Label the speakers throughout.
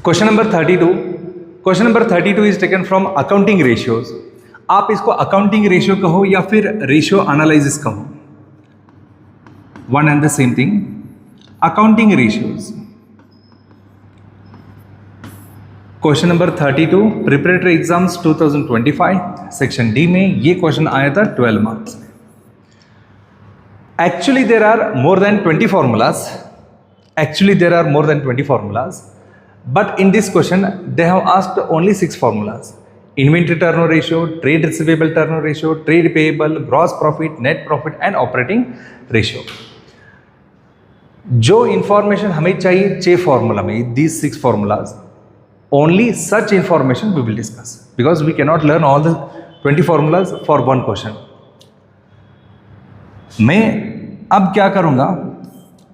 Speaker 1: Question number 32। Question number 32 is taken from accounting ratios. आप इसको accounting ratio कहो या फिर रेशियो एनालिसिस कहो, one and the same thing. Accounting ratios. Question number 32 preparatory exams 2025 section D में ये question आया था 12 मार्क्स में। Actually there are more than 20 formulas. Actually there are more than 20 formulas, but in this question they have asked only 6 formulas: inventory turnover ratio, trade receivable turnover ratio, trade payable, gross profit, net profit and operating ratio. जो information हमें चाहिए 6 formula में, these 6 formulas, only such information we will discuss because we cannot learn all the 20 formulas for one question. मैं अब क्या करूंगा,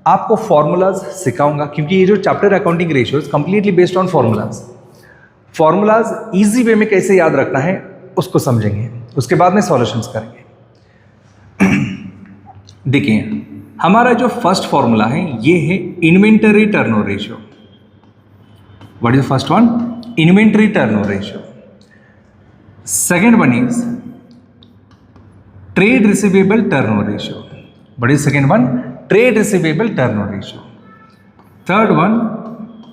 Speaker 1: आपको formulas सिखाऊंगा, क्योंकि ये जो chapter accounting ratios completely based on formulas. Formulas easy way में कैसे याद रखना है उसको समझेंगे, उसके बाद में सॉल्यूशंस करेंगे। देखिए हमारा जो फर्स्ट फॉर्मूला है ये है inventory turnover ratio. What is first one? Inventory turnover ratio. Second one is trade receivable turnover ratio. What is second one? Trade receivable turnover ratio. Third one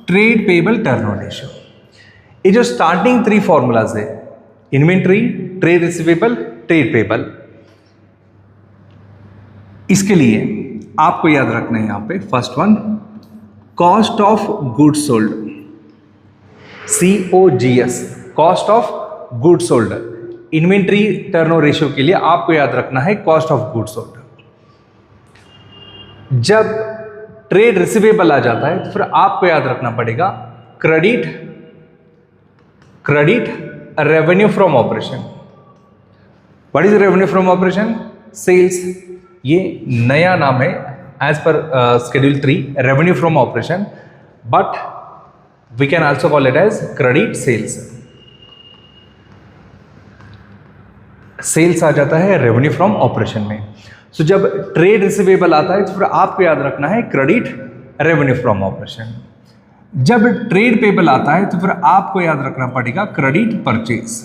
Speaker 1: trade payable turnover ratio. ये जो starting 3 formulas है, inventory, trade receivable, trade payable, इसके लिए आपको याद रखना है यहां पे first one cost of goods sold, COGS, cost of goods sold. Inventory turnover ratio के लिए आपको याद रखना है कॉस्ट ऑफ गुड्स सोल्ड। जब ट्रेड रिसीवेबल आ जाता है तो फिर आपको याद रखना पड़ेगा credit revenue from operation. What is revenue from operation? Sales. ये नया नाम है as per schedule 3 revenue from operation, but we can also call it as credit sales. Sales आ जाता है रेवेन्यू फ्रॉम ऑपरेशन में। सो जब ट्रेड रिसीवेबल आता है तो फिर आपको याद रखना है क्रेडिट रेवेन्यू फ्रॉम ऑपरेशन। जब ट्रेड पेबल आता है तो फिर आपको याद रखना पड़ेगा क्रेडिट परचेज।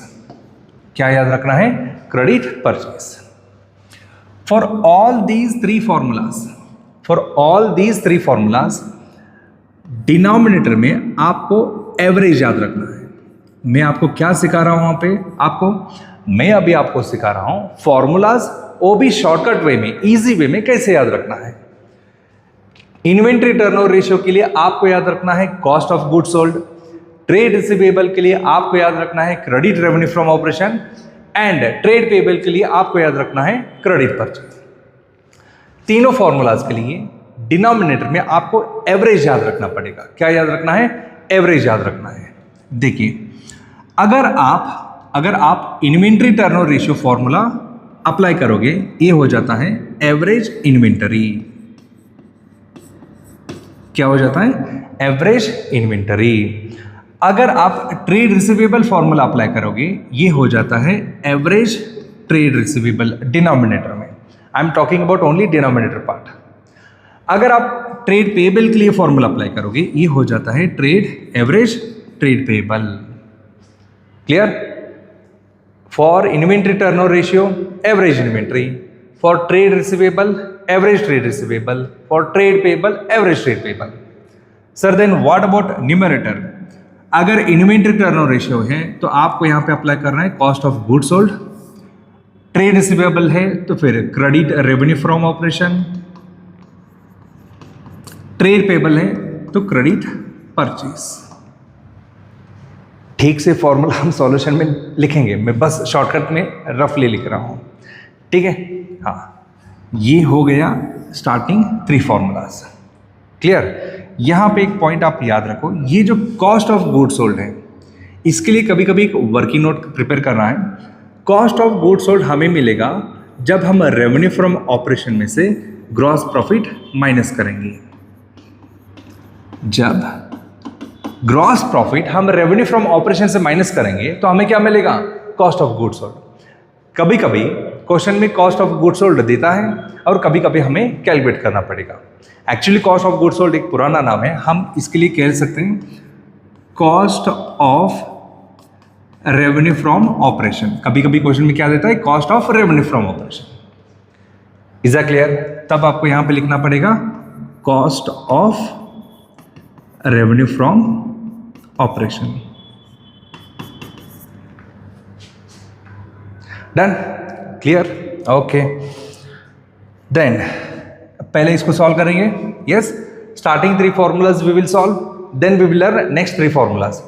Speaker 1: क्या याद रखना है? Credit purchase. For all these 3 formulas denominator में आपको एवरेज याद रखना है। मैं आपको क्या सिखा रहा हूं वहां पे? मैं अभी आपको सिखा रहा हूं फॉर्मूलाज, वो भी शॉर्टकट वे में, इजी वे में कैसे याद रखना है। इन्वेंट्री टर्नओवर रेशियो के लिए आपको याद रखना है cost of goods sold. Trade receivable के लिए आपको याद रखना है credit revenue from operation, and trade payable के लिए आपको याद रखना है क्रेडिट परचेज। तीनों फॉर्मूलाज के लिए डिनोमिनेटर में आपको एवरेज याद रखना पड़ेगा। क्या याद रखना है? एवरेज याद रखना है। देखिए अगर आप inventory turnover ratio formula apply करोगे, ये हो जाता है एवरेज इन्वेंटरी। क्या हो जाता है? Average inventory. अगर आप ट्रेड रिसीवेबल फॉर्मूला अप्लाई करोगे, ये हो जाता है एवरेज ट्रेड रिसीवेबल डिनोमिनेटर में। I am talking about only denominator part. अगर आप ट्रेड पेबल के लिए फॉर्मूला अप्लाई करोगे, ये हो जाता है average trade payable. Clear? For inventory turnover ratio, average inventory. For trade receivable, average trade receivable. For trade payable, average trade payable. Sir, then what about numerator? अगर inventory turnover ratio है तो आपको यहाँ पे अप्लाई करना है cost of goods sold. Trade receivable है तो फिर credit revenue from operation. Trade payable है तो credit purchase. ठीक से फॉर्मूला हम सॉल्यूशन में लिखेंगे, मैं बस शॉर्टकट में रफली लिख रहा हूँ, ठीक है? हाँ, ये हो गया स्टार्टिंग 3 फॉर्मूलाज। क्लियर? यहाँ पे एक पॉइंट आप याद रखो, ये जो कॉस्ट ऑफ गुड्स सोल्ड है, इसके लिए कभी कभी एक वर्किंग नोट प्रिपेयर करना है। कॉस्ट ऑफ गुड्स सोल्ड हमें मिलेगा जब हम रेवेन्यू फ्रॉम ऑपरेशन में से ग्रॉस प्रॉफिट माइनस करेंगे। जब ग्रॉस प्रॉफिट हम रेवेन्यू फ्रॉम ऑपरेशन से माइनस करेंगे तो हमें क्या मिलेगा? Cost of goods sold. कभी कभी क्वेश्चन में कॉस्ट ऑफ गुड्स सोल्ड देता है और कभी कभी हमें कैलकुलेट करना पड़ेगा। Actually cost of goods sold एक पुराना नाम है, हम इसके लिए कह सकते हैं cost of revenue from operation. कभी कभी क्वेश्चन में क्या देता है, cost of revenue from operation. Is that clear? तब आपको यहां पे लिखना पड़ेगा cost of revenue from operation. Done? Clear? Okay, then पहले इसको सॉल्व करेंगे। Yes, starting 3 formulas we will solve, then we will learn next 3 formulas.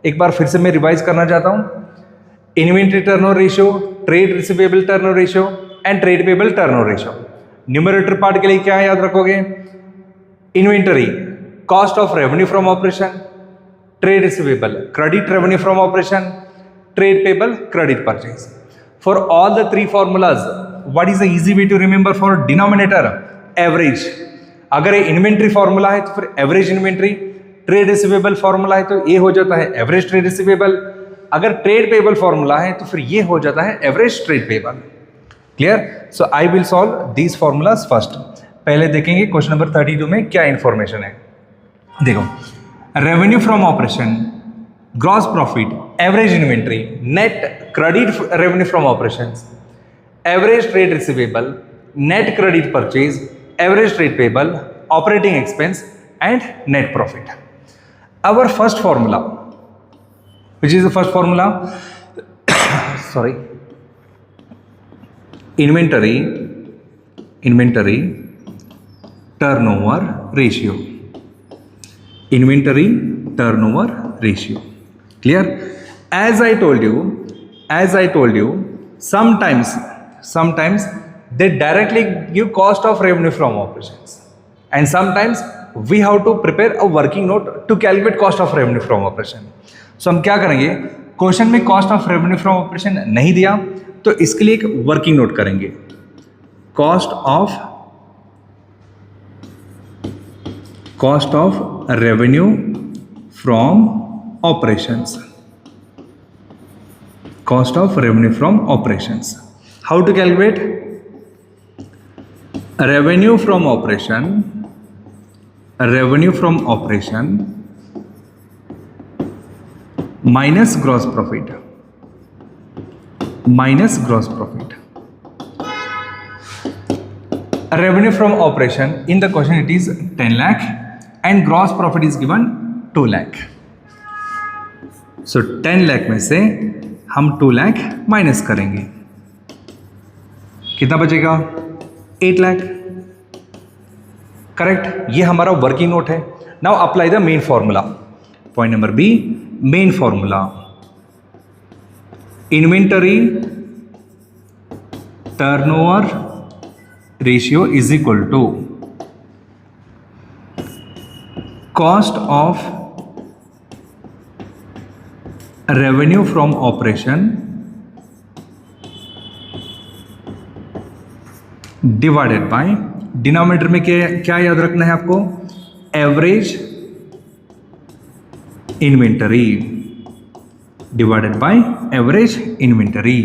Speaker 1: एक बार फिर से मैं रिवाइज करना चाहता हूं। Inventory turnover ratio, trade receivable turnover ratio and trade payable turnover ratio. Numerator part के लिए क्या याद रखोगे? Inventory cost of revenue from operation, trade receivable credit revenue from operation, trade payable credit purchase. For all the 3 formulas, what is the easy way to remember for denominator? Average. अगर ये inventory formula है तो फिर average inventory, trade receivable formula है तो ये हो जाता है एवरेज ट्रेड रिसीवेबल, अगर ट्रेड पेबल फॉर्मूला है तो फिर ये हो जाता है average trade payable. Clear? So I will solve these formulas first. पहले देखेंगे क्वेश्चन नंबर 32 में क्या इंफॉर्मेशन है। देखो, revenue from operation, gross profit, average inventory, net credit revenue from operations, average trade receivable, net credit purchase, average trade payable, operating expense and net profit. Our first formula, which is the first formula? Sorry, inventory turnover ratio, inventory turnover ratio. Clear? As I told you, sometimes they directly give cost of revenue from operations, and sometimes we have to prepare a working note to calculate cost of revenue from operation. So हम क्या करेंगे, question में cost of revenue from operation नहीं दिया तो इसके लिए एक वर्किंग नोट करेंगे, cost of revenue from operations, cost of revenue from operations. How to calculate? Revenue from operation minus gross profit, revenue from operation, in the question it is 10 lakh and gross profit is given 2 lakh. सो 10 लाख में से हम 2 lakh minus करेंगे, कितना बचेगा? 8 lakh. Correct? ये हमारा working note है। Now apply the main formula. Point number B, main formula, inventory turnover ratio is equal to cost of revenue from operation divided by, denominator में क्या याद रखना है आपको? Average inventory divided by average inventory.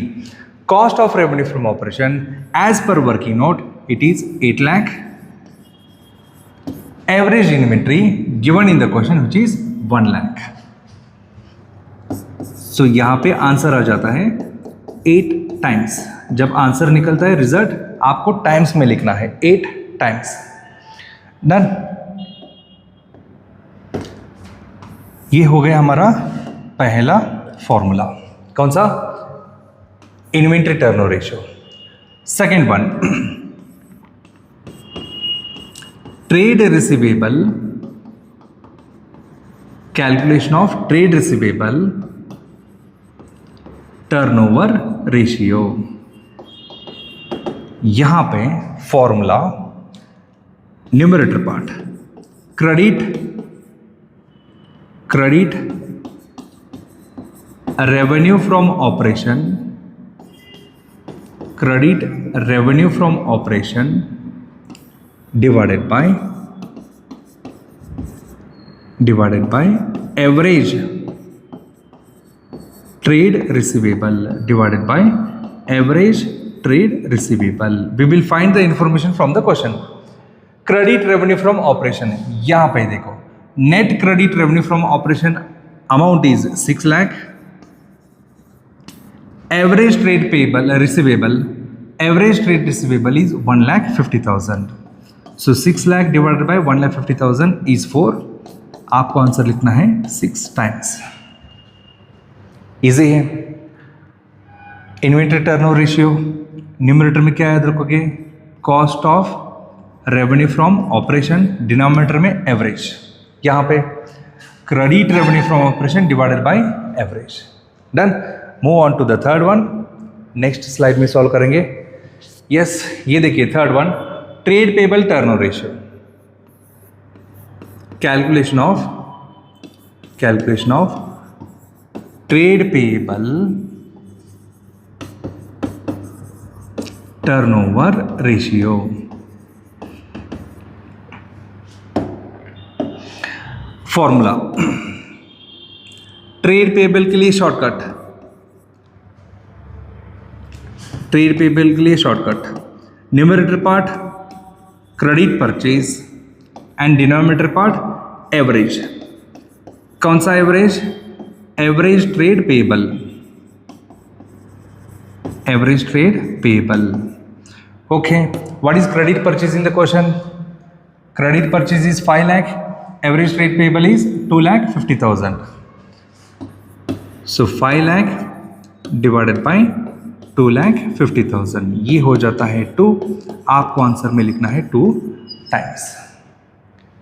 Speaker 1: Cost of revenue from operation as per working note it is 8 lakh, average inventory given in the question which is 1 lakh. So यहां पे answer आ जाता है 8 टाइम्स। जब आंसर निकलता है रिजल्ट आपको टाइम्स में लिखना है, 8 टाइम्स। डन? ये हो गया हमारा पहला फॉर्मूला। कौन सा? Inventory turnover ratio. Second one, trade receivable, calculation of trade receivable turnover ratio. यहां पे formula, numerator part, credit revenue from operation, divided by average trade receivable divided by average trade receivable. We will find the information from the question. Credit revenue from operation, यहाँ पे देखो, net credit revenue from operation amount is 6 lakh, average trade payable receivable, average trade receivable is 1,50,000. So 6 lakh divided by 1,50,000 is 4. आपको answer लिखना है 6 times. Easy है. Inventory turnover ratio numerator में क्या याद रखोगे? Cost of revenue from operation, denominator में average. यहां पे credit revenue from operation divided by average. Done. Move on to the third one. Next slide में सॉल्व करेंगे. यस, ये देखिए third one, trade payable turnover ratio. Calculation of trade payable turnover ratio. Formula trade payable के लिए shortcut, trade payable के लिए shortcut, numerator part credit purchase and denominator part average. कौन सा average? Average trade payable, average trade payable. Okay, what is credit purchase in the question? Credit purchase is 5 lakh, average trade payable is 2,50,000. So 5 lakh divided bye 2,50,000, ये हो जाता है 2. आपको answer में लिखना है 2 times.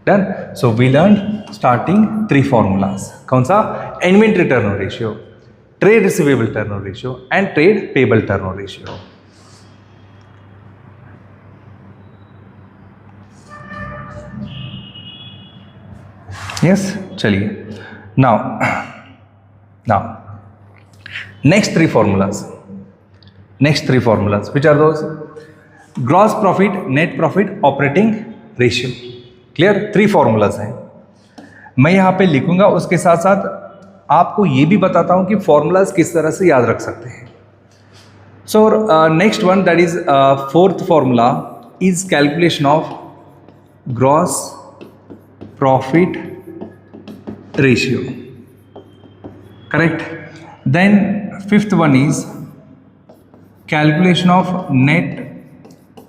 Speaker 1: Done. So we learn starting 3 formulas. कौन सा? Inventory turnover ratio, trade receivable turnover ratio and trade payable turnover ratio. Yes, चलिए. Now next 3 formulas. Next 3 formulas. Which are those? Gross profit, net profit, operating ratio. Clear? 3 formulas हैं. मैं यहाँ पे लिखूंगा, उसके साथ साथ आपको ये भी बताता हूँ कि formulas किस तरह से याद रख सकते हैं. So next one, that is fourth formula is calculation of gross profit ratio. Correct? Then fifth one is calculation of net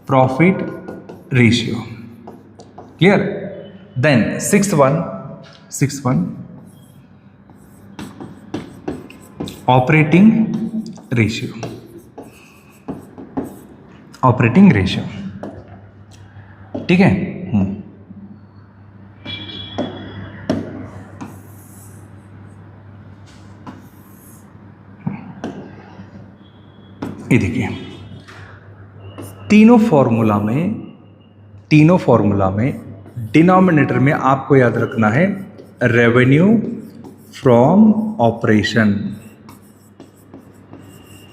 Speaker 1: profit ratio. Clear? Then sixth one operating ratio. Operating ratio. ठीक है. ये देखिए, तीनों formula में denominator में आपको याद रखना है revenue from operation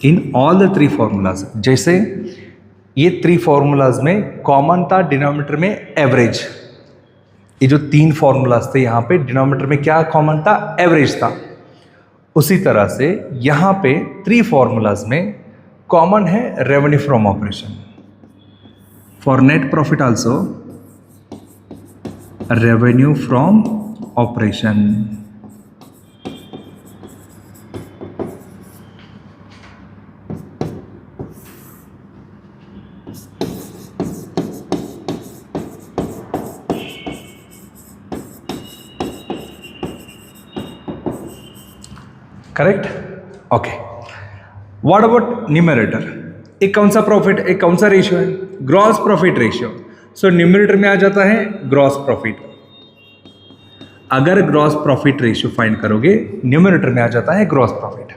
Speaker 1: in all the 3 formulas. जैसे ये 3 फॉर्मूलाज में कॉमन था डिनोमिनेटर में एवरेज. ये जो 3 फॉर्मूलाज थे यहाँ पे डिनोमिनेटर में क्या कॉमन था? एवरेज था. उसी तरह से यहाँ पे 3 फॉर्मूलाज में कॉमन है revenue from operation. For net profit also revenue from operation. Correct? Okay. What about numerator? एक कौन सा प्रॉफिट, एक कौन सा रेशियो है? Gross profit ratio. So numerator में आ जाता है ग्रॉस प्रॉफिट. अगर ग्रॉस प्रॉफिट रेशियो फाइंड करोगे न्यूमरेटर में आ जाता है gross profit.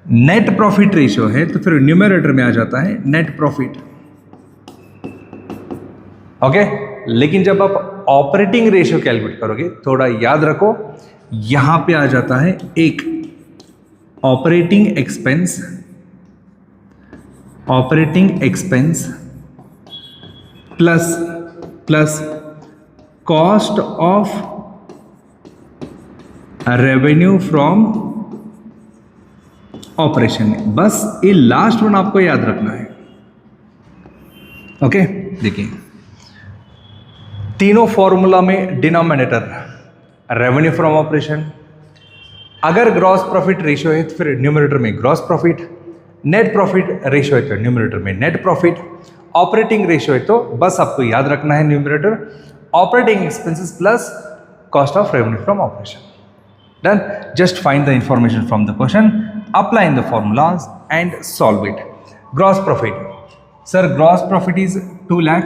Speaker 1: Net profit ratio है तो फिर न्यूमरेटर में आ जाता है नेट प्रॉफिट. ओके. लेकिन जब आप ऑपरेटिंग रेशियो कैलकुलेट करोगे, थोड़ा याद रखो, यहां पे आ जाता है एक operating expense plus cost of revenue from operation. बस ये लास्ट वन आपको याद रखना है. ओके. देखिए, तीनों फॉर्मूला में डिनोमिनेटर रेवेन्यू फ्रॉम ऑपरेशन, अगर ग्रॉस प्रॉफिट रेशियो है तो फिर न्यूमरेटर में gross profit, net profit ratio है तो न्यूमरेटर में नेट प्रॉफिट, ऑपरेटिंग रेशियो है तो बस आपको याद रखना है numerator operating expenses plus cost of revenue from operation. Done. Just find the information from the question, apply in the formulas and solve it. Gross profit, sir gross profit is 2 lakh,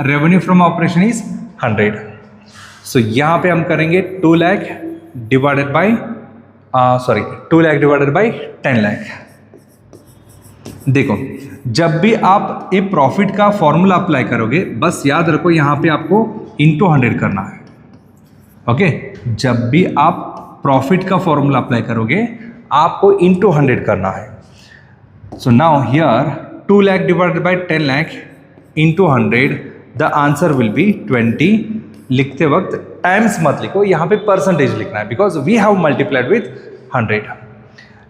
Speaker 1: revenue from operation is 100. सो यहाँ पे हम करेंगे 2 lakh divided by 10 lakh. देखो जब भी आप ये profit का फॉर्मूला अप्लाई करोगे बस याद रखो यहाँ पे आपको इंटू 100 करना है. ओके जब भी आप प्रॉफिट का फॉर्मूला अप्लाई करोगे आपको इंटू 100 करना है. So now here 2 lakh divided by 10 lakh into 100 the answer will be 20. लिखते वक्त टाइम्स मत लिखो, यहाँ पे परसेंटेज लिखना है because we have multiplied with 100.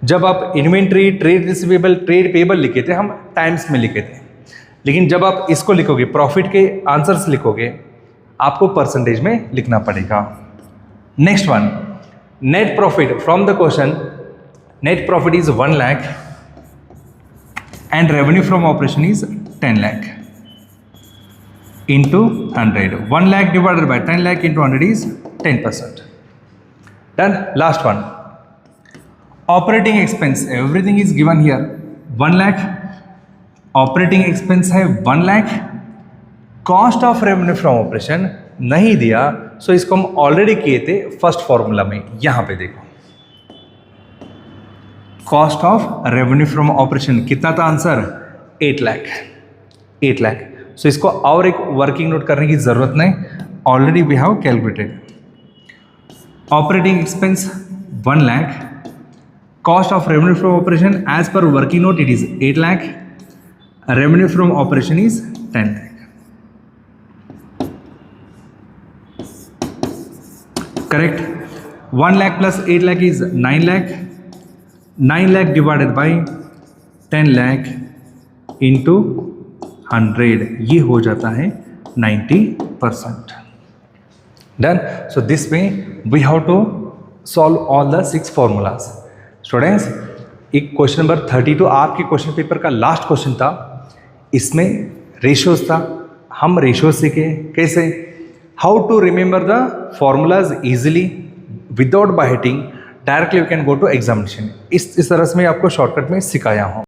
Speaker 1: जब आप inventory, trade receivable, trade payable लिखे थे हम टाइम्स में लिखे थे, लेकिन जब आप इसको लिखोगे प्रॉफिट के आंसर्स लिखोगे आपको परसेंटेज में लिखना पड़ेगा. Next one, net profit from the question. Net profit is 1 lakh and revenue from operation is 10 lakh into 100. 1 lakh divided by 10 lakh into 100 is 10%. Done. Last one. Operating expense, everything is given here. 1 lakh. Operating expense है 1 lakh. Cost of revenue from operation नहीं दिया, so इसको हम already किए थे first formula में. यहाँ पे देखो cost of revenue from operation कितना था आंसर? 8 लाख. सो इसको और एक वर्किंग नोट करने की जरूरत नहीं, already we have calculated. Operating expense 1 lakh, cost of revenue from operation as per working note it is 8 lakh, revenue from operation is 10 lakh. Correct. 1 lakh plus 8 lakh is 9 lakh. 9 lakh divided by 10 lakh into 100, ये हो जाता है 90%. Done. So this way we have to solve all the 6 formulas. Students एक question number 32 आपके question paper का last question था, इसमें ratios था. हम रेशियो सीखे कैसे, how to remember the formulas easily without by hitting, directly you can go to examination. इस तरह से मैं आपको शॉर्टकट में सिखाया हूँ.